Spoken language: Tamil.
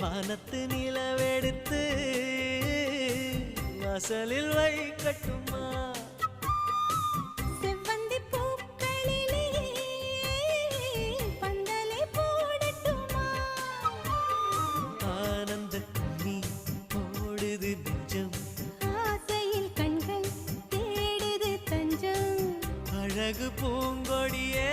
வானத்து நிலவெடுத்து வாசலில் வைக்கட்டுமா செவ்வந்தி பூக்களிலே பந்தலை போடட்டுமா ஆனந்த கண்ணி ஓடுது நெஞ்சம் ஆசையில் கண்கள் தேடுது தஞ்சம் அழகு பூங்கொடியே